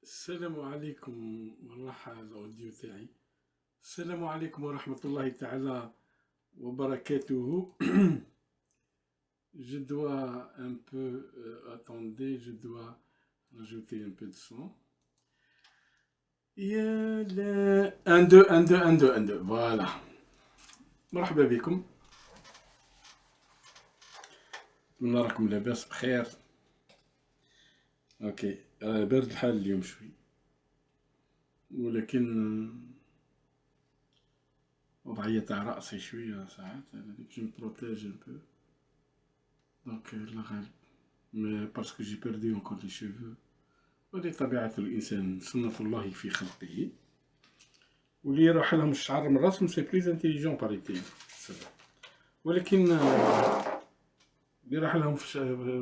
السلام عليكم. والله الأوديو تاعي. السلام عليكم ورحمة الله تعالى وبركاته. Je dois un peu attendez, je dois rajouter un peu de son. يا لا 1 2 1 2 1 2 1 2 فوالا. مرحبا بكم. أتمنى راكم لاباس بخير. اوكي بارد الحال اليوم شوي، ولكن وضعية تاع رأسي شوية ساعات هذيك جو مبروتيج ان بو دونك لا غالب مي باسكو جي بيردي انكور لي شيفو، وهذه طبيعة الإنسان، سنة الله في خلقه، واللي يروح لهم الشعر من راسهم سي بليز انتيليجون باريتي، ولكن اللي راح لهم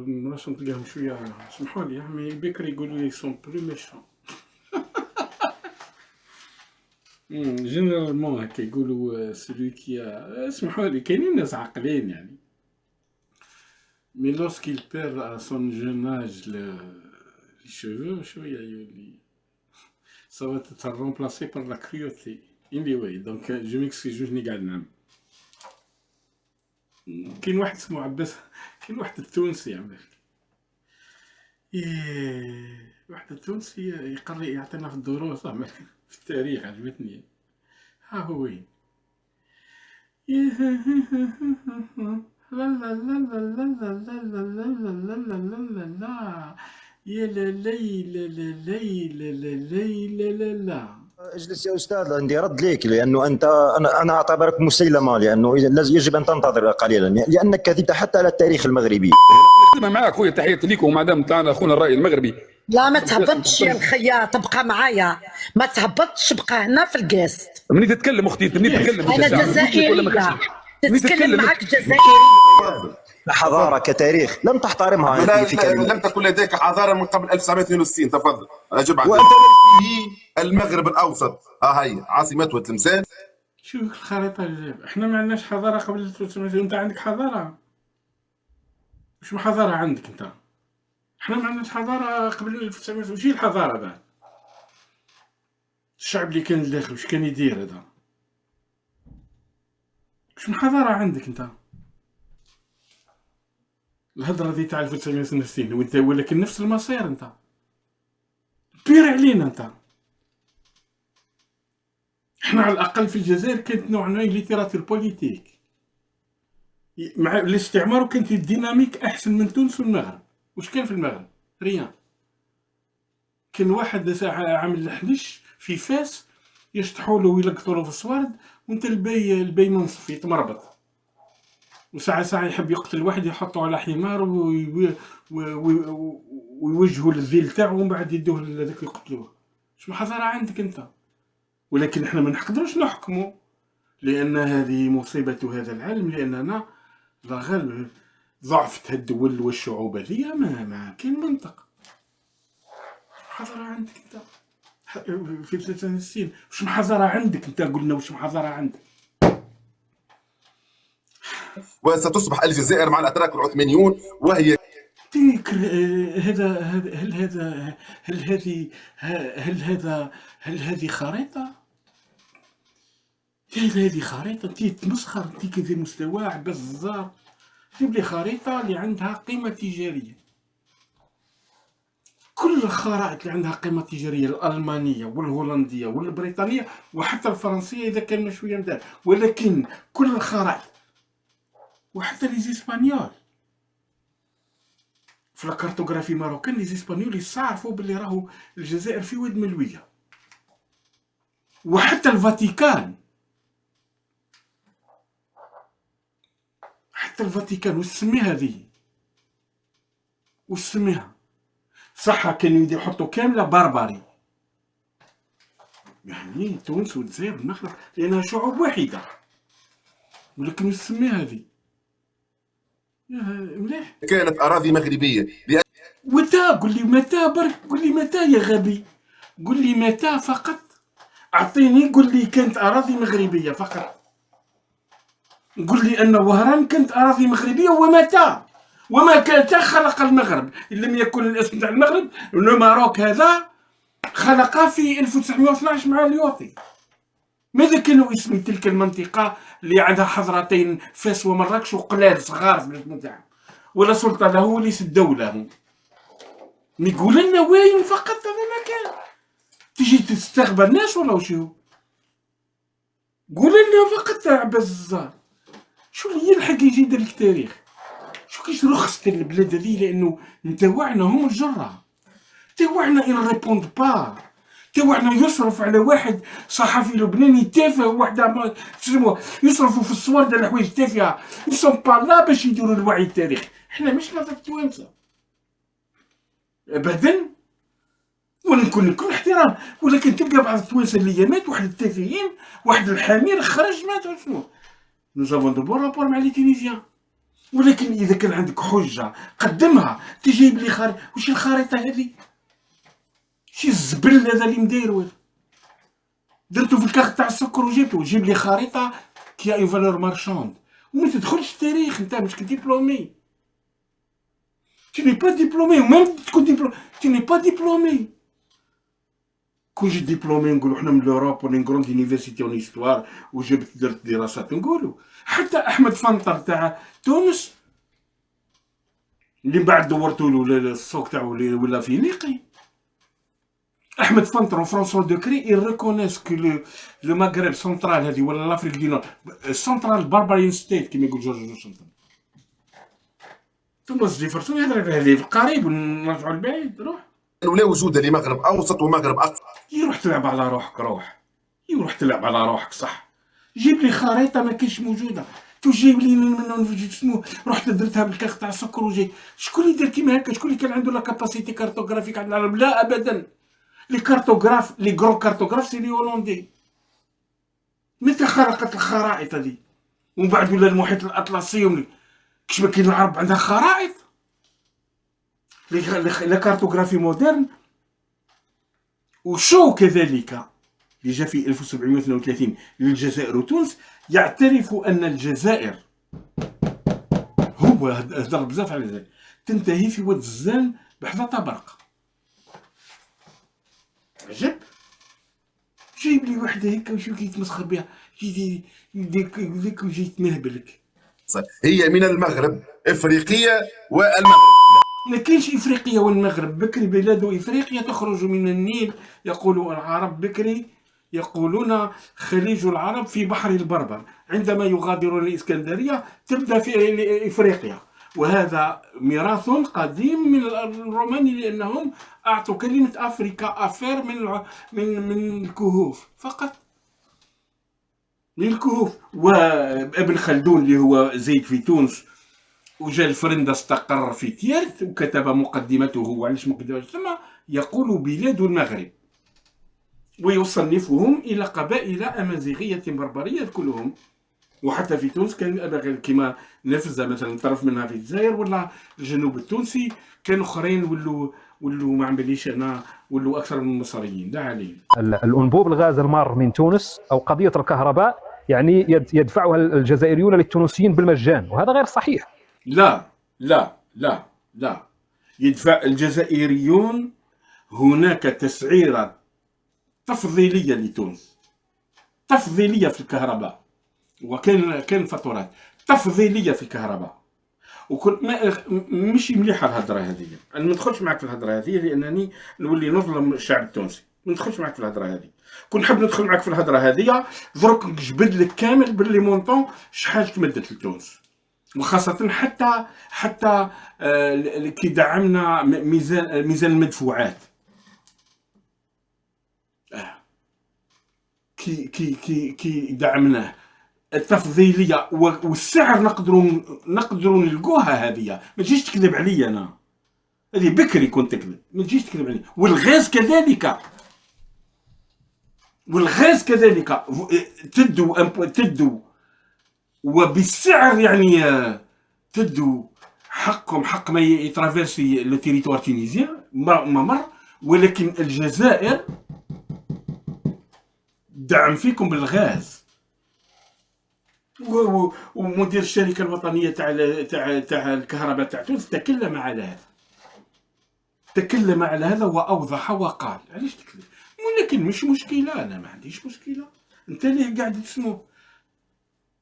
من راسهم تلقاهم شوية سمحولي يعني بكري يقولوا لي سون بلو ميشون. جينيرالمون هكا يقولوا سلوي كي اسمحولي كاينين ناس عاقلين يعني، مي لوسكيل بير ا سون جون اج لي شوفو شوية يولي ça va être remplacé par la cruauté. anyway donc je m'excuse جوجني قاعد نعم. كاين واحد اسمه عباس، كاين واحد التونسي عمل واحد التونسي يقري يعطينا في الدروس عمل في التاريخ، عجبتني. ها هو وين لا لا لا لا لا لا لا لا لا لا لا لا يا لا لي لا لا لي لا لا لي لا لا لا. اجلس يا استاذ، عندي رد ليك، لانه انت انا اعتبرك مسيلمه، لانه يجب ان تنتظر قليلا، لانك كذبت حتى على التاريخ المغربي. نخدم معاك خويا، تحياتي ليك ومعدام تاعنا اخونا الراي المغربي. لا ما تهبطش يا الخياط، تبقى معايا، ما تهبطش، بقى هنا في الكاست. مني تتكلم اختي، مني تتكلم انا جزائريه، تتكلم معك جزائريه. حضاره كتاريخ لم تحترمها في كلمة. لم تكن لديك حضاره من قبل 1962. تفضل اجب عليك. المغرب الاوسط ها هي عاصمته تلمسان. شوف الخريطه اللي احنا ما عندناش حضاره قبل 1962. انت عندك حضاره؟ وش حضاره عندك انت؟ احنا ما عندناش حضاره قبل 1962. وش هي الحضاره بعد؟ الشعب اللي كان داخل وش كان يدير هذا؟ وش حضاره عندك انت؟ الهضره ذي تاع 1962 وانت ولكن نفس المصير انت كبير علينا انت. احنا على الاقل في الجزائر كانت نوع من ليتيراتور بوليتيك مع الاستعمار، وكانت الديناميك احسن من تونس والمغرب. وش كان في المغرب؟ ريان. كان واحد ساعه عامل الحلش في فاس يشطحوا له ويلقطوا له في الصوارد، وانت الباي منصف يتمربط، وساعة يحب يقتل واحد يحطه على حمار ويوجهوا للذيل تاعو ومن بعد يدوه لهذاك يقتلوه. شنو حضارة عندك انت؟ ولكن احنا ما نقدروش نحكموا، لان هذه مصيبة هذا العالم، لاننا غير ضعفت الدول والشعوب هذه ما كاين منطق. حضارة عندك انت في 63 وش حضارة عندك انت؟ قلنا وش حضارة عندك؟ وستصبح الجزائر مع الاتراك العثمانيون وهي هذا هل هذه خريطة؟ هذه خريطة انتي تمسخر، انتي كذا مستوى عباس الزار. جيب لي خريطة اللي عندها قيمة تجارية. كل الخرائط اللي عندها قيمة تجارية، الألمانية والهولندية والبريطانية وحتى الفرنسية إذا كان شوية مدار، ولكن كل الخرائط وحتى لي زيسبانيول في الكارتوغرافي ماروكان لي زيسبانيول يستعرفوا باللي راهو الجزائر في واد ملويه، وحتى الفاتيكان، حتى الفاتيكان واش تسميها ذي، واش تسميها؟ صح كانوا يحطوا كامله بارباري، يعني تونس والجزائر والمغرب لانها شعوب واحده، ولكن واش تسميها ذي؟ مليح. كانت اراضي مغربيه متى؟ قل لي متى برك، قل لي متى يا غبي، قل لي متى فقط، اعطيني قل لي كانت اراضي مغربيه فقط، قل لي ان وهران كانت اراضي مغربيه ومتى، متى خلق المغرب، ان لم يكن الاسم تاع المغرب الماروك هذا خلقه في 1912 مع اليوطي. ماذا كانوا اسم تلك المنطقه اللي عندها حضرتين فاس ومراكش وقلال صغار في الاسم تاعهم، ولا سلطه له وليس الدوله. يقول لنا وين فقط هذا ما كان، تجي تستغبى الناس ولا وشو؟ قول لنا فقط تاع عباس الزهر شو اللي يلحق يجي يدير لك تاريخ، شو كيش رخصت البلاد هذي، لانه نتاوعنا هم الجره، تاوعنا ان ريبوند با، تاوعنا يصرف على واحد صحفي لبناني تافه وحده يصرفوا في الصور ديال الحوايج تافهه، يسون با لا باش يديروا الوعي التاريخي، حنا مش نظر التوانسه ابدا، ونكون كل احترام، ولكن تلقى بعض التوانسه اللي مات، واحد التافهين، واحد الحمير خرج مات شنو، نو افون دو بون رابور مع لي تونيزيان، ولكن اذا كان عندك حجه قدمها، تجيب لي خارطه، واش الخريطه هذه؟ شي الزبل هذا اللي مداير، درتو في الكارت تاع السكر وجبتو، جيب لي خريطه كي اون فالور مارشاند، وما تدخلش التاريخ، انت مش ديبلومي، tu n'es pas diplômé، ومام تكون ديبلومي tu n'es pas diplômé. كون جيت ديبلومي نقولو حنا من لوروب وني كروند يونيفرسيتي اون هيستوار وجبت درت دراسات نقولو، حتى احمد فنطر تاع تونس اللي من بعد دورتولو السوق تاعو ولا فينيقي، احمد فنطر وفرانسوا دوكري يريكونيس كو لو مغرب سنترال هذه ولا لافريك دي نور سنترال بارباريان ستيت كيما يقول جورج واشنطن. توماس جيفرسون يهضر على هذه في القريب ونرجعوا للبعيد، روح ولا وجود لمغرب اوسط ومغرب اقصى. يروح تلعب على روحك، يروح تلعب على روحك صح، جيب لي خريطه ما كاينش موجوده، تجيب لي من شنو رحت درتها بالكاخ تاع السكر وجي، شكون اللي دار كيما هكا، شكون اللي كان عنده لا كاباسيتي كارتوغرافيك على العالم؟ لا ابدا، لي كارتوغراف لي غرو كارتوغراف سي لي هولندي. متى خلقت الخرائط هذه؟ ومن بعد ولا المحيط الاطلسي، كيش ما كاين العرب عندها خرائط، لا كارتوغرافي مودرن. وشو كذلك اللي جا في 1732 للجزائر وتونس يعترف ان الجزائر، هو هضر بزاف على الجزائر، تنتهي في واد الزان بحذا طبرق. عجب، جايب لي وحده هكا وشو كيتمسخر بها، يديك وجاي يتمهبلك. هي من المغرب افريقيه والمغرب، ما كاينش افريقيا والمغرب، بكري بلاد افريقيا تخرج من النيل، يقول العرب بكري يقولون خليج العرب في بحر البربر، عندما يغادرون الاسكندريه تبدا في افريقيا، وهذا ميراث قديم من الرومان لانهم اعطوا كلمه افريكا افير من الكهوف فقط، من الكهوف. وابن خلدون اللي هو زيد في تونس وجا الفرندا استقر في تيرت وكتب مقدمته، وعلاش مقدمته ثم يقول بلاد المغرب، ويصنفهم الى قبائل امازيغيه بربريه كلهم، وحتى في تونس كان كما نفذ مثلا طرف منها في الجزائر ولا الجنوب التونسي، كانوا اخرين ولوا ما عمليش انا ولوا اكثر من المصريين، لا عليه. الانبوب الغاز المار من تونس او قضيه الكهرباء يعني يدفعها الجزائريون للتونسيين بالمجان، وهذا غير صحيح. لا لا لا لا، يدفع الجزائريون، هناك تسعيرة تفضيلية لتونس، تفضيلية في الكهرباء، وكان فاتورات تفضيلية في الكهرباء، وكل مش مليحة الهضرة هذه، أنا ما ندخلش معك في الهضرة هذه لأنني نولي نظلم الشعب التونسي، ما ندخلش معك في الهضرة هذه، كون نحب ندخل معك في الهضرة هذه درك نجبد لك كامل باللي مونطون شحال تمدت لتونس، وخاصة حتى كي دعمنا ميزان المدفوعات، كي دعمناه التفضيليه والسعر نقدروا نلقوها. هذه ما تجيش تكذب عليا انا، هذه بكري كنت تكذب، ما تجيش تكذب عليا. والغاز كذلك تدوا وبالسعر، يعني تدوا حقهم، حق ما يترافيرسي لو تيريتوار تونيزيان ما مر. ولكن الجزائر دعم فيكم بالغاز، ومدير الشركه الوطنيه تاع الكهرباء تاع تونس تكلم على هذا واوضح وقال علاش تكذب. ولكن مش مشكله، انا ما عنديش مشكله. انت ليه قاعد تسمو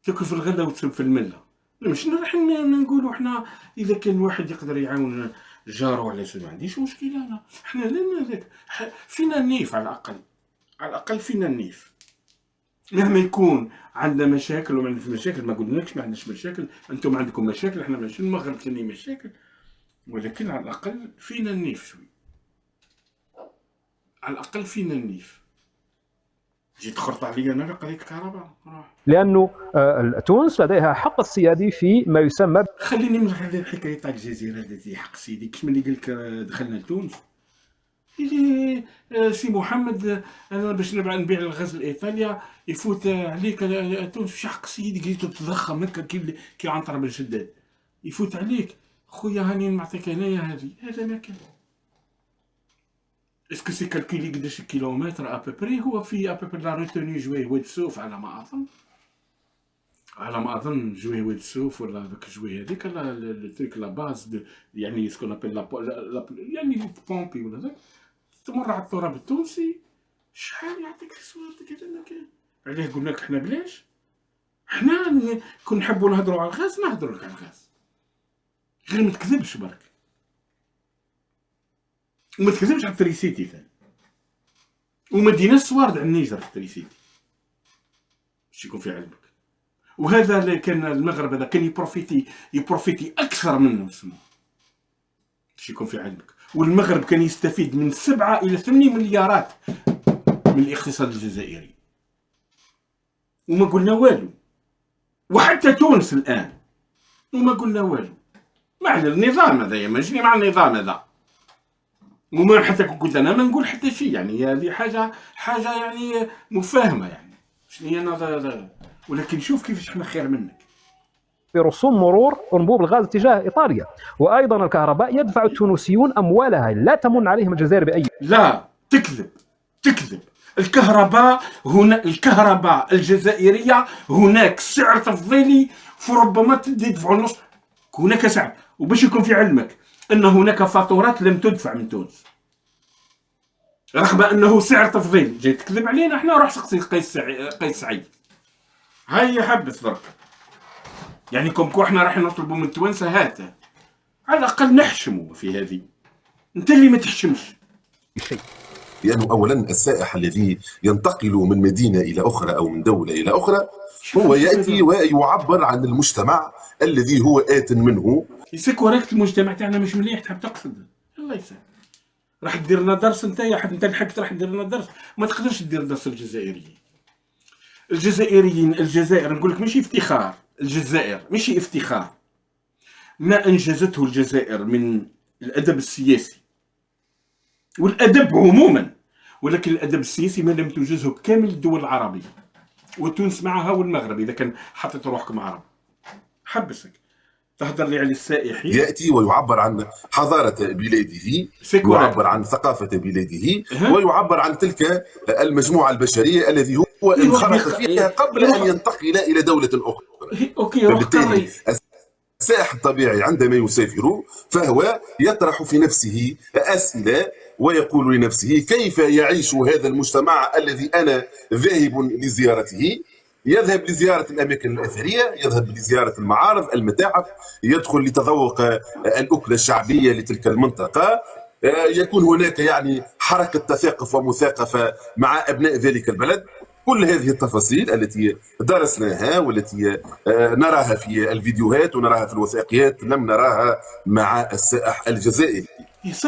تاكل في الغله وتسب في المله؟ مش راح نقولوا احنا اذا كان واحد يقدر يعاون جاره علاش ما عنديش مشكله. انا احنا لنا فينا النيف، على الاقل فينا النيف. مهما يكون عندنا مشاكل وما عندناش مشاكل، ما قلناكش ما عندناش مشاكل، انتم عندكم مشاكل، احنا ماشي المغرب ثاني مشاكل، ولكن على الاقل فينا النيف شوي، على الاقل فينا النيف. جيت تخرط عليا انا قضيه الكهرباء، لانه تونس لديها حق السيادي في ما يسمى. خليني من هذه الحكايه تاع الجزيره التي حق سيدي. كيش ملي قلت دخلنا لتونس يجي سي محمد انا باش نبيع الغاز لايطاليا يفوت عليك تونس في حق سيدي، قلت تضخم هكا كي عنتر بن شداد يفوت عليك خويا هاني نعطيك انايا هذه. هذا ما كان. اسكو سي كالكولي قداش كيلومتر ابوبري؟ هو في ابوبري لا روتوني جوي واد سوف على ما اظن جوي واد سوف ولا ذاك جوي هذيك التريك لا باز يعني سكون ابل يعني بومبي ولا ذاك تمر على التراب التونسي شحال يعطيك الصوره كذا. كان عليه قلنا لك احنا بلاش، احنا كون نحبوا نهضروا على الغاز نهضروا لك على الغاز، غير ما تكذبش برك، وما تكذبش على التريسيتي ثاني، وما ديناش صوارد على النيجر في التريسيتي باش يكون في علمك. وهذا اللي كان المغرب هذا كان يبروفيتي اكثر منه سمو باش يكون في علمك. والمغرب كان يستفيد من 7 إلى 8 مليارات من الاقتصاد الجزائري وما قلنا والو. وحتى تونس الان وما قلنا والو. مع النظام هذا ماشي مع النظام هذا، وما حتى قلت انا ما نقول حتى شيء، يعني هذه حاجه يعني مفاهمه، يعني شنو هي نظر. ولكن شوف كيفاش احنا خير منك. برسوم مرور انبوب الغاز اتجاه ايطاليا، وايضا الكهرباء يدفع التونسيون اموالها، لا تمن عليهم الجزائر باي. لا تكذب. الكهرباء الجزائريه هناك سعر تفضيلي فربما تدفعوا النص، هناك سعر. وباش يكون في علمك ان هناك فاتورات لم تدفع من تونس رغم انه سعر تفضيلي. جاي تكذب علينا احنا، روح سقسي قيس سعيد. هيا حبس برك، يعني كومكو احنا راح نطلبوا من التوانسه هات على الاقل نحشموا في هذه. انت اللي ما تحشمش شيء. لأنه أولا السائح الذي ينتقل من مدينة إلى أخرى أو من دولة إلى أخرى هو يأتي ويعبر عن المجتمع الذي هو آت منه. يسكوريكت المجتمع تاعنا مش مليح، تحب تقصد الله يسهل. راح دير لنا درس انت يا حد، انت الحقت راح دير لنا درس. ما تقدرش دير درس الجزائر نقول لك ماشي افتخار. الجزائر ماشي افتخار، ما انجزته الجزائر من الادب السياسي والادب عموما، ولكن الادب السياسي ما لم تنجزه كامل الدول العربيه وتونس معها والمغرب. اذا كان حطيت روحكم عرب حبسك تهدر لي على السائحين. ياتي ويعبر عن حضاره بلاده، يعبر عن ثقافه بلاده، ويعبر عن تلك المجموعه البشريه الذي هو انخرط فيها قبل ان ينتقل الى دوله اخرى. فبالتالي السائح الطبيعي عندما يسافر فهو يطرح في نفسه أسئلة ويقول لنفسه كيف يعيش هذا المجتمع الذي أنا ذاهب لزيارته. يذهب لزيارة الأماكن الأثرية، يذهب لزيارة المعارض، المتاحف، يدخل لتذوق الأكلة الشعبية لتلك المنطقة، يكون هناك يعني حركة تثاقف ومثاقفة مع أبناء ذلك البلد. كل هذه التفاصيل التي درسناها والتي نراها في الفيديوهات ونراها في الوثائقيات لم نراها مع السائح الجزائري.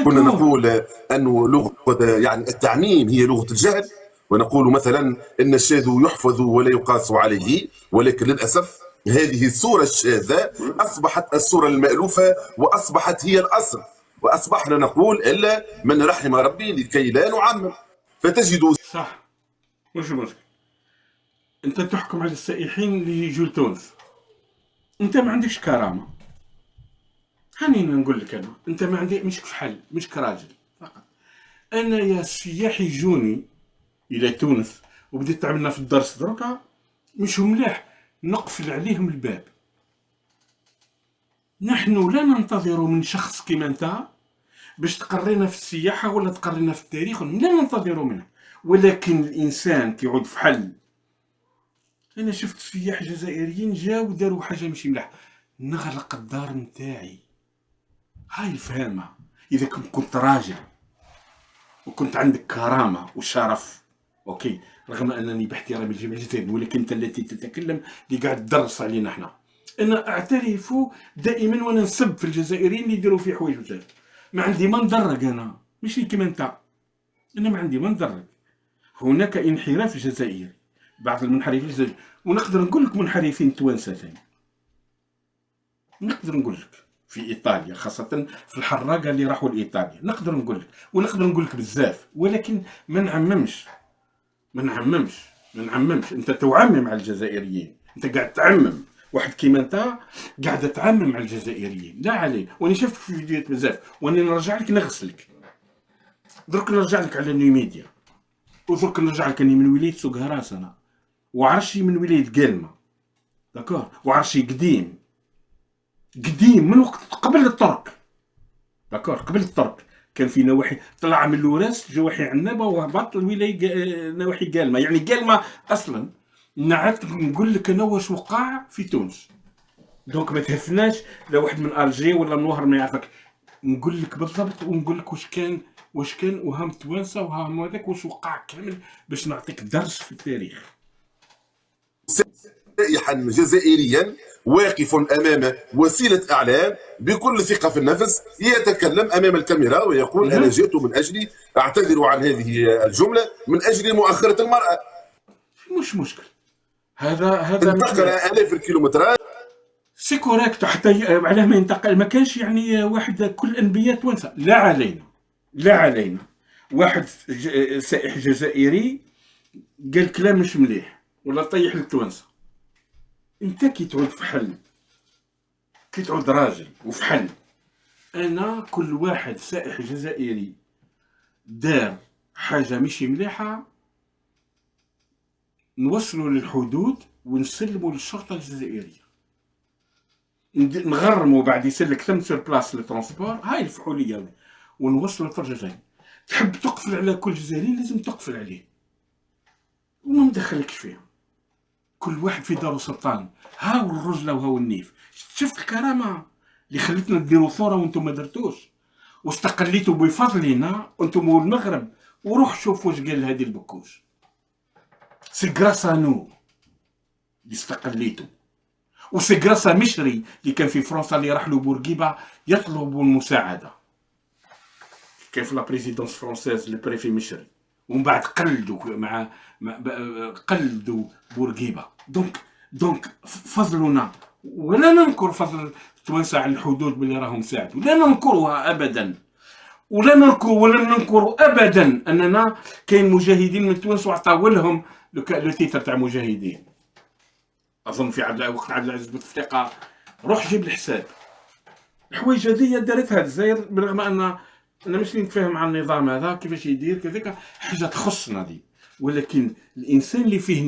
كنا نقول أنه لغة يعني التعميم هي لغة الجهل، ونقول مثلا أن الشاذ يحفظ ولا يقاس عليه، ولكن للأسف هذه الصورة الشاذة أصبحت الصورة المألوفة وأصبحت هي الأصل، وأصبحنا نقول إلا من رحم ربي لكي لا نعمم. فتجد صح، مش مشكل. أنت تحكم على السائحين اللي يجوا لتونس، أنت ما عندكش كرامة. هاني نقول لك أنا، أنت ما عندك مش كفحل، مش كراجل فقط. أنا يا السياح يجوني إلى تونس وبديت تعملنا في الدرس دركا مش ملاح نقفل عليهم الباب. نحن لا ننتظر من شخص كيما انت باش تقرينا في السياحة ولا تقرينا في التاريخ، لا ننتظر منه، ولكن الإنسان كيعود في حل. أنا شفت سياح جزائريين جاو وداروا حاجة ماشي ملاح، نغلق الدار نتاعي. هاي الفهامة. إذا كنت راجل وكنت عندك كرامة وشرف، أوكي، رغم أنني باحترامي لجميع الجزائريين، ولكن أنت التي تتكلم اللي قاعد تدرس علينا احنا. أنا أعترف دائما وأنا نسب في الجزائريين اللي يديروا في حوايج بزاف. ما عندي ما ندرج أنا، مش كيما أنت. أنا ما عندي ما ندرج. هناك انحراف جزائري، بعض المنحرفين الجزائريين، ونقدر نقول لك منحرفين توانسة ثاني. نقدر نقول لك في ايطاليا، خاصه في الحراقه اللي راحوا لايطاليا، نقدر نقول لك ونقدر نقول لك بزاف، ولكن ما نعممش. انت تعمم على الجزائريين، انت قاعد تعمم. واحد كيما انت قاعد تعمم على الجزائريين، لا عليه. وانا شفت في فيديوهات بزاف، وانا نرجع لك نغسلك. درك نرجع لك على نيميديا، ودرك نرجع لك اني من ولايه سوق هراس انا، وعرشي من ولايه قلمه، داكور، وعرشي قديم من وقت قبل الترك، داكور، قبل الترك كان في نواحي، طلع من لوراس نواحي عنابه وهبط الولايه نواحي قالمه. يعني قالمه اصلا نعرف نقول لك انا واش وقع في تونس. دونك ما تهفناش لا واحد من الجي ولا من وهر ما يعرفك. نقول لك بالضبط ونقول لك واش كان وهم توانسه وهم هذاك واش وقع كامل باش نعطيك درس في التاريخ. سائحا جزائريا واقف امام وسيله اعلام بكل ثقه في النفس، يتكلم امام الكاميرا ويقول انا جئت من اجل اعتذر عن هذه الجمله من اجل مؤخره المراه. مش مشكل. هذا انتقل الاف الكيلومترات. سي كوريكت. حتى علاه ما ينتقل، ما كانش يعني واحد كل انبياء توانسه، لا علينا. واحد سائح جزائري قال كلام مش مليح ولا طيح للتوانسه. انت كي تعود في حل، كي تعود راجل وفي حل، انا كل واحد سائح جزائري دار حاجه مش مليحه نوصلوا للحدود ونسلموا للشرطه الجزائريه، نغرموا بعد يسلك ثم سور بلاص للترونسبور. هاي الفحوليه، ونوصلوا للفرجه الجزائريه. تحب تقفل على كل جزائري لازم تقفل عليه وما مدخلكش فيها. كل واحد في دارو سلطان. هاو الرجله وهاو النيف. شفت الكرامه اللي خلتنا نديروا ثوره وانتم ما درتوش، واستقليتوا بفضلنا انتم والمغرب. وروح شوف واش قال هادي البكوش. سي غراسا نو اللي استقليتوا، وسي غراسا مشري اللي كان في فرنسا اللي راح له بورقيبه يطلب المساعده. كان في لا بريزيدونس فرونسيز البريفي مشري، ومن بعد قلدوا بورقيبه. دونك فضلنا، ولا ننكر فضل التوانسه على الحدود باللي راهم ساعدوا، لا ننكرها ابدا، ولا ننكر ابدا اننا كاين مجاهدين من تونس وعطاو لهم لو تيتر تاع مجاهدين. اظن في وقت عبد العزيز بوتفليقه روح جيب الحساب. الحوايج هذه دارتها الجزائر، برغم ان انا مش نتفاهم مع النظام هذا كيفاش يدير كذاك، حاجه تخصنا دي. ولكن الانسان اللي فيه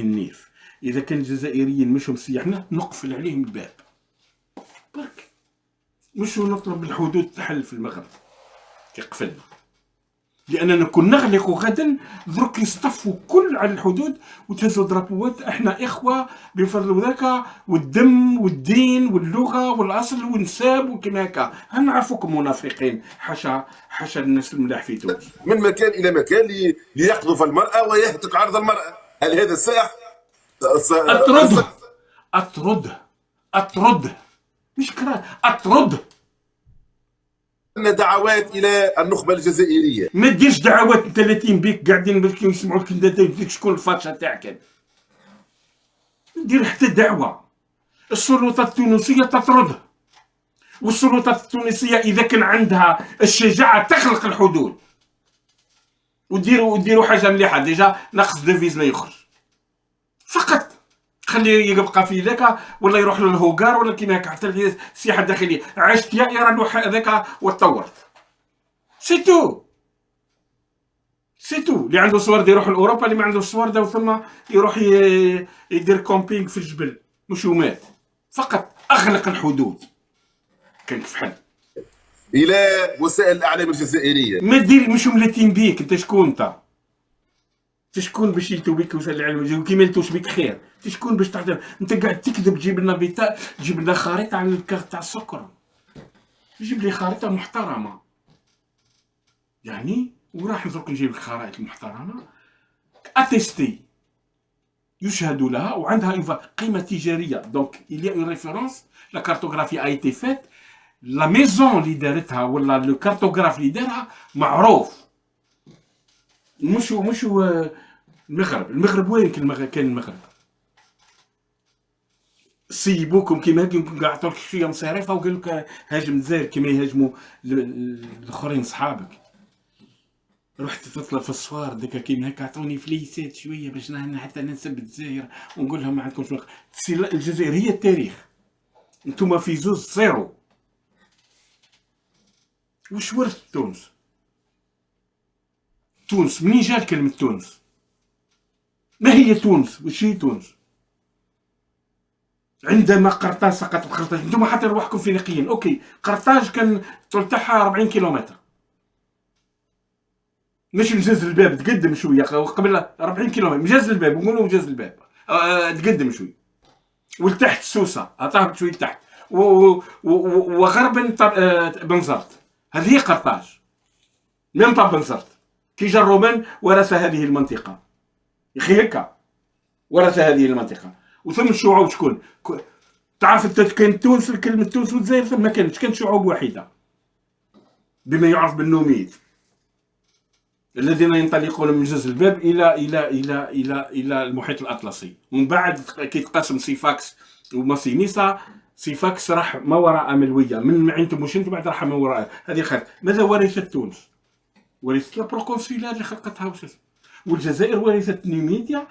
النيف، اذا كان الجزائريين مشهم سياحنا نقفل عليهم الباب برك، مش نطلب الحدود تحل في المغرب كيقفلنا. لاننا كنا نغلق غدا درك يصطفوا كل على الحدود وتهزوا درابوات احنا اخوه بفضل ذاك والدم والدين واللغه والاصل والنساب وكما هكا. هل نعرفوكم منافقين؟ حاشا الناس الملاح في تونس. من مكان الى مكان ليقذف المراه ويهتك عرض المراه. هل هذا السلاح؟ اطرده مش كراه، اطرده. دعوات الى النخبه الجزائريه. ما ديرش دعوات، انت التي بيك قاعدين باش يسمعوا لك شكون الفاتشه تاعك. دير حتى دعوه. السلطات التونسيه تطرده، والسلطات التونسيه اذا كان عندها الشجاعه تخلق الحدود وديروا حاجه مليحه. ديجا ناقص ديفيز ما يخرج فقط، خليه يبقى في ذاك ولا يروح للهوغار ولا كيما هكا حتى السياحه الداخليه. عشت يا ايران هذاك وتطورت. سي تو اللي عنده صور يروح لاوروبا، اللي ما عنده صور دا ثم يروح يدير كومبينغ في الجبل مش ومات. فقط اغلق الحدود كان كفحل. الى وسائل الاعلام الجزائريه ما دير مش ملتين بيك. انت شكون؟ انت شكون باش يلتو بك وسائل الاعلام؟ كي ما يلتوش بك خير. انت شكون باش تحضر؟ انت قاعد تكذب. تجيب لنا بيتا، تجيب لنا خريطه على الكارت تاع السكر، تجيب لي خريطه محترمه يعني. وراح نزرك نجيب لك خرائط المحترمه اتيستي يشهد لها وعندها قيمه تجاريه. دونك il y a une référence. لا كارتوغرافي اي تي فات. لا ميزون اللي دارتها ولا لو كارتوغراف اللي دارها معروف. مش المغرب وين كان المغرب؟ سيبوكم كيما هكا يمكن عطوك شويه مصاريفه وقال لك هاجم الجزائر كيما يهاجموا الاخرين صحابك. رحت تطلع في الصوار ديك كيما هكا عطوني فليسات شويه باش حتى ننسب الجزائر ونقول لهم ما عندكمش وقت. الجزائر هي التاريخ، انتم في زوز زيرو. وش ورث تونس؟ تونس منين جات كلمه تونس؟ ما هي تونس؟ وش هي تونس؟ عندما قرطاج سقط بقرطاج، انتم حتى روحكم فينيقيين. اوكي، قرطاج كان الطول تاعها 40 كيلومتر، مش مجاز الباب تقدم شويه قبل 40 كيلومتر. مجاز الباب نقولوا مجاز الباب تقدم شويه ولتحت سوسه هتهبط شويه تحت وغربا بنزرت. هذه هي قرطاج. ميم با بنزرت. كي جا الرومان ورث هذه المنطقه يا اخي هكا، ورث هذه المنطقه. وثم الشعوب شكون؟ تعرف انت كان تونس، كلمه تونس والجزائر ثم ما كانت شعوب واحده بما يعرف بالنوميد الذين ينطلقون من جزر الباب الى المحيط الاطلسي. ومن بعد كي تقاسم سيفاكس وماسينيسا، سيفاكس راح ما وراء ملويه من عندكم مش انتم بعد راح ما وراء. هذه خير. ماذا ورثت تونس؟ ورثت البروكونسولار اللي خلقتها وش اسمه. والجزائر ورثت نيميديا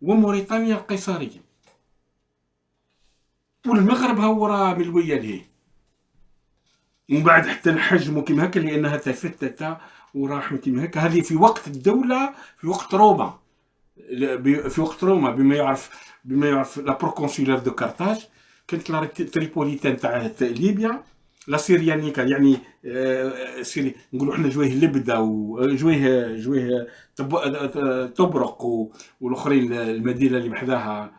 وموريتانيا القيصريه. والمغرب هو وراء ملويه لهي. ومن بعد حتى نحجموا كيما هكا لانها تفتت وراح كيما هكا. هذه في وقت الدوله، في وقت روما، بما يعرف لا بروكونسولار دو كارتاج. كانت لا تريبوليتان تاع ليبيا، لا سيريانيكا يعني سيري نقولوا احنا جويه لبده وجويه طبرق والاخرين المدينه اللي بحذاها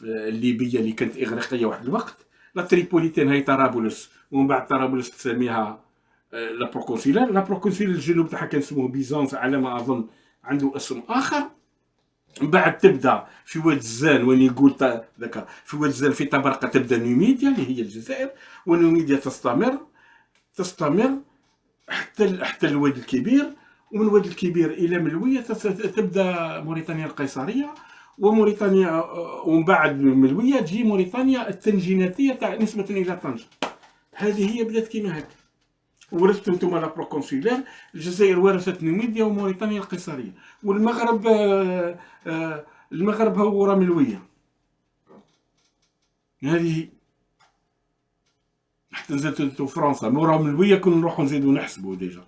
الليبيه اللي كانت اغريقيه واحد الوقت. لا تريبوليتان هي طرابلس، ومن بعد طرابلس تسميها لا بروكونسولار الجنوب تاعها كان اسمه بيزانس على ما اظن، عنده اسم اخر. من بعد تبدا في واد الزان وين يقول ذاك في واد الزان في طبرقه تبدا نيميديا اللي هي الجزائر، ونيميديا تستمر حتى الواد الكبير، ومن الواد الكبير الى ملويه تبدا موريتانيا القيصريه، وموريتانيا ومن بعد ملويه تجي موريتانيا التنجيناتيه تاع نسبه الى طنجه. هذه هي بدات كيما هكا. ورثتوا انتم لا بروكونسولار. الجزائر ورثت نيميديا وموريتانيا القيصريه، والمغرب هو ورا ملويه. هذه حتى نزلتوا فرنسا مورا ملويه كنا نروحوا نزيدوا نحسبوا ديجا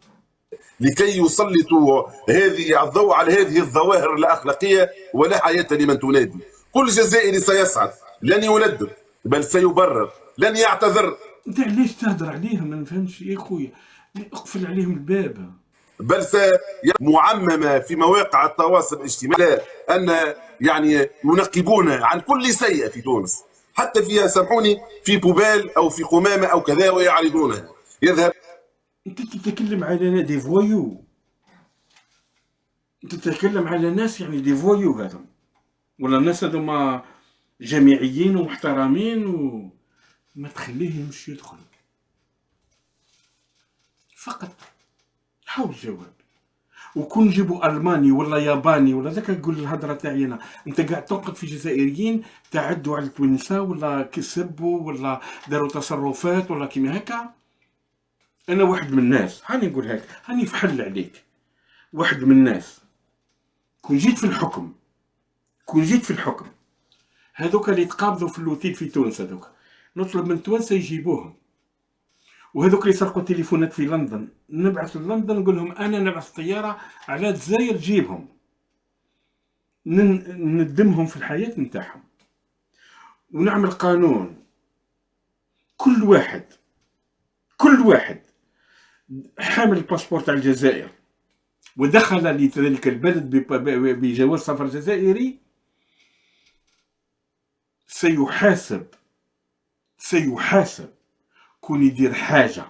لكي يسلطوا هذه الضوء على هذه الظواهر الاخلاقيه. ولا حياه لمن تنادي. كل جزائري سيسعد، لن يندب بل سيبرر، لن يعتذر. انت علاش تهدر عليهم؟ ما نفهمش يا خويا. اقفل عليهم الباب. بل معممة في مواقع التواصل الاجتماعي أن يعني ينقبون عن كل سيء في تونس، حتى فيها سامحوني في بوبال أو في قمامة أو كذا ويعرضونها. يذهب انت تتكلم على دي فويو، انت تتكلم على ناس يعني دي فويو هذم، ولا الناس هذوما جامعيين ومحترمين وما تخليهمش يدخل فقط. حاول الجواب. وكون نجيبوا الماني ولا ياباني ولا ذاك تقول الهضره تاعي انا، انت قاعد تنقد في جزائريين تعدوا على التوانسه ولا كسبوا ولا داروا تصرفات ولا كيما هكا. انا واحد من الناس، هاني نقول هيك، هاني فحل عليك، واحد من الناس كون جيت في الحكم هذوك اللي تقابضوا في اللوتيل في تونس، هذوك نطلب من التوانسه يجيبوهم، وهذوك اللي سرقوا تليفونات في لندن نبعث لندن نقول لهم انا نبعث طياره على الجزائر تجيبهم، ندمهم في الحياه نتاعهم، ونعمل قانون كل واحد حامل الباسبور تاع الجزائر ودخل لذلك البلد بجواز سفر جزائري سيحاسب كون يدير حاجة،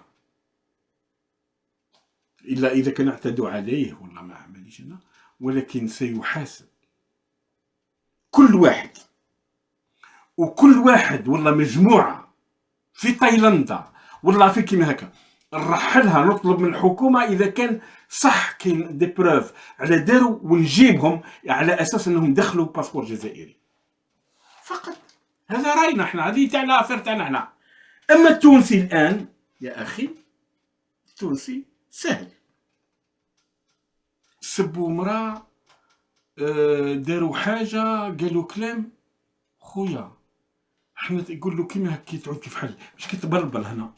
إلا إذا كان اعتدوا عليه ولا ما عمليش أنا، ولكن سيحاسب كل واحد ولا مجموعة في تايلندا ولا في كيما هكا نرحلها، نطلب من الحكومة إذا كان صح كاين دي بروف على داروا ونجيبهم على أساس أنهم دخلوا باسبور جزائري فقط. هذا رأينا احنا، هذه تاعنا أفير تاعنا احنا. أما التونسي الآن يا أخي، التونسي سهل، سبوا مرأة، داروا حاجة، قالوا كلام، خويا احنا يقول له كيما هكا تعود كيف حل، مش كي تبلبل هنا،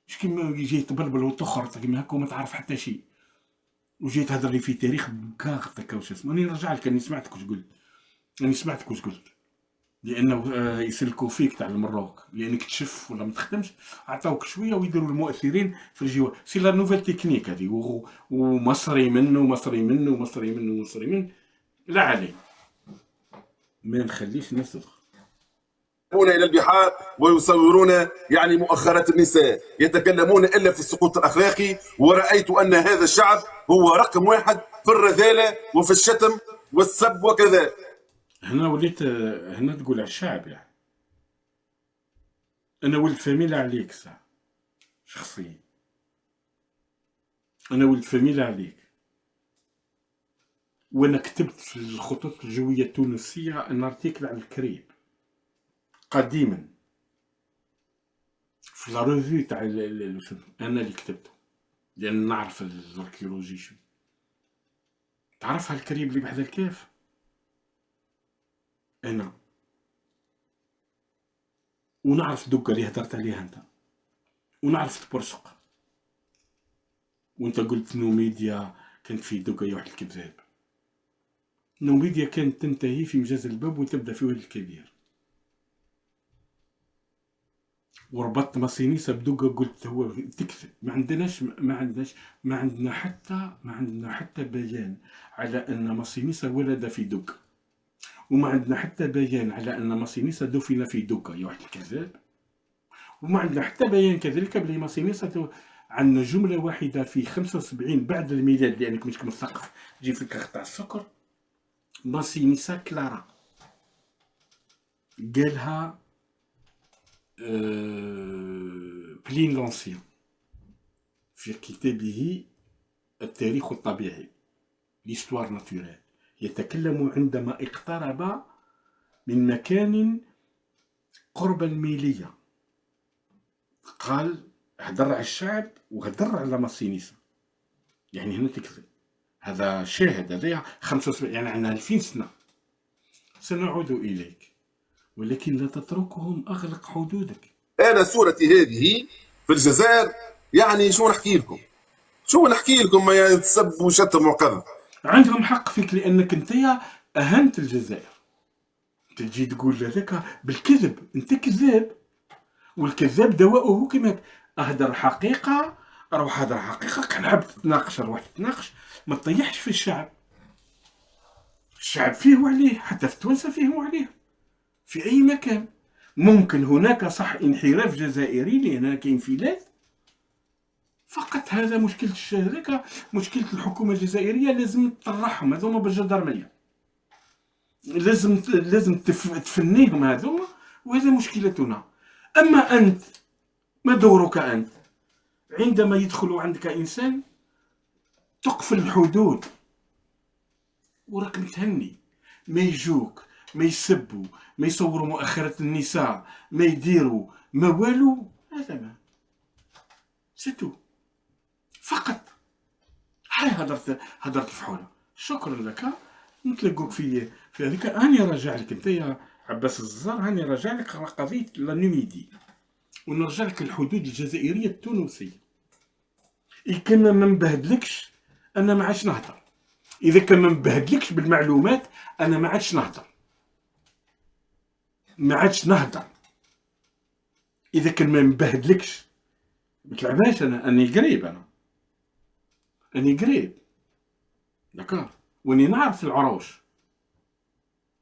مش كيما يجي تبلبل وتخرط كيما هكا وما تعرف حتى شيء، وجاي تهضر لي في تاريخ بكاغ هكا واش اسمه. راني نرجع لك، راني سمعتك واش قلت، لانه يسلكوا فيك تاع المروك لانك تشف ولا ما تخدمش، عطاوك شويه ويديروا المؤثرين في الجوار. سي لا نوفيل تكنيك هذه، ومصري منه لا عليه، ما نخليش الناس تدخل. إلى البحار ويصورون يعني مؤخرات النساء، يتكلمون إلا في السقوط الأخلاقي، ورأيت أن هذا الشعب هو رقم واحد في الرذالة وفي الشتم والسب وكذا. هنا وليت هنا تقول على الشعب يعني أنا ولد فاميلا عليك ساعة شخصيا، أنا ولد فاميلا عليك، وأنا كتبت في الخطوط الجوية التونسية أن ارتيكل على الكريب قديما في لا ريفي تاع انا اللي كتبته، لان نعرف الاركيولوجي شو تعرفها الكريب اللي بحذا الكاف انا، ونعرف دقه اللي هدرت عليها انت، ونعرف تبرسق، وانت قلت نوميديا كانت في دقه يا واحد الكذاب. نوميديا كانت تنتهي في مجاز الباب وتبدا في واد الكبير، وربطت مصينيسه بدقه، قلت هو تكذب، ما عندنا حتى بيان على ان مصينيسه ولد في دقه، وما عندنا حتى بيان على ان مصينيسه دفن في دقه يا واحد الكذاب، وما عندنا حتى بيان كذلك بلي مصينيسه عندنا جمله واحده في 75 بعد الميلاد، لانك مش مثقف تجي في الكاخ تاع السكر. مصينيسه كلارا قالها بلين لونسيان في كتابه التاريخ الطبيعي ليستوار ناتوريل، يتكلم عندما اقترب من مكان قرب الميلية، قال هدر على الشعب وهدر على مصينيسا، يعني هنا تكذب. هذا شاهد، هذا 75 يعني عندنا 2000 سنة. سنعود إليك ولكن لا تتركهم، أغلق حدودك. أنا صورتي هذه في الجزائر، يعني شو نحكي لكم ما يتسب وشتم وقذف. عندهم حق فيك لأنك أنت أهنت الجزائر، تجي تقول هذاك بالكذب، أنت كذاب، والكذاب دواؤه كما أهدر حقيقة روح هذا حقيقة، كان حاب تتناقش روح تتناقش، ما تطيحش في الشعب. الشعب فيه وعليه، حتى في التوانسة فيه وعليه، في أي مكان. ممكن هناك صح انحراف جزائري لأن كاين انفلات فقط. هذا مشكلة هذاك مشكلة الحكومة الجزائرية، لازم تطرحهم هذوما بالجدرمية، لازم تفنيهم هذوما، وهذا مشكلتنا. أما أنت ما دورك أنت؟ عندما يدخل عندك إنسان تقفل الحدود وراك متهني، ما يجوك، ما يسبوا، ما يصوروا مؤخرة النساء، ما يديروا ما والو. هذا ما ستو فقط. هاي هدرت الفحولة. شكرا لك، نتلقوك في هذيك. هاني راجع لك انت يا عباس الززار، هاني راجع لك قضية لانوميدي، ونرجع لك الحدود الجزائرية التونسية. إذا كان ما نبهدلكش أنا ما عادش نهضر، إذا كان ما نبهدلكش بالمعلومات أنا ما عادش نهضر، ما عادش نهضر. إذا كان ما نبهدلكش ما تلعبهاش. أني قريب، أني قريب دكار، واني نعرف العروش،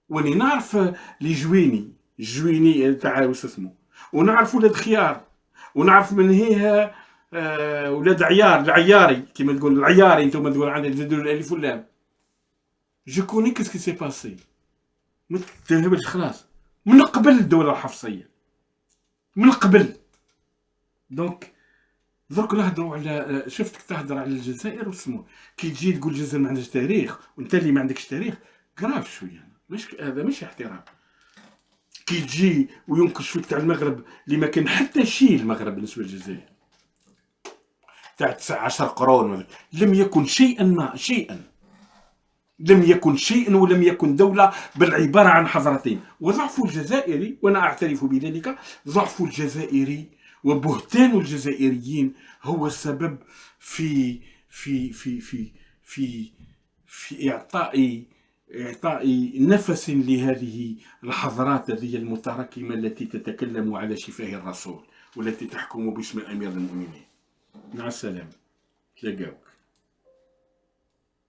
واني نعرف لي جويني تاع واش اسمه، ونعرف ولاد خيار، ونعرف من هي ولاد العياري كيما تقول العياري، انتم تقول عندك تزيدوا الالف واللام. جو كوني كاسكي سي باسي، ما تهبلش خلاص، من قبل الدولة الحفصية، من قبل. دونك درك نهضروا على، شفتك تهضر على الجزائر واسمو، كي تجي تقول الجزائر ما عندهاش تاريخ وانت اللي ما عندكش تاريخ، كراف شويه. مش هذا مش احترام. كي تجي وينكش فيك تاع المغرب اللي ما كان حتى شيء المغرب بالنسبه للجزائر تاع 19 قرون، لم يكن شيئا لم يكن شيئا ولم يكن دولة، بل عبارة عن حضرتين. وضعف الجزائري، وأنا أعترف بذلك، ضعف الجزائري وبهتان الجزائريين هو السبب في في في في في في إعطاء نفس لهذه الحضارات هذه المتراكمة التي تتكلم على شفاه الرسول والتي تحكم باسم أمير المؤمنين. مع السلامة، تلاقاوك.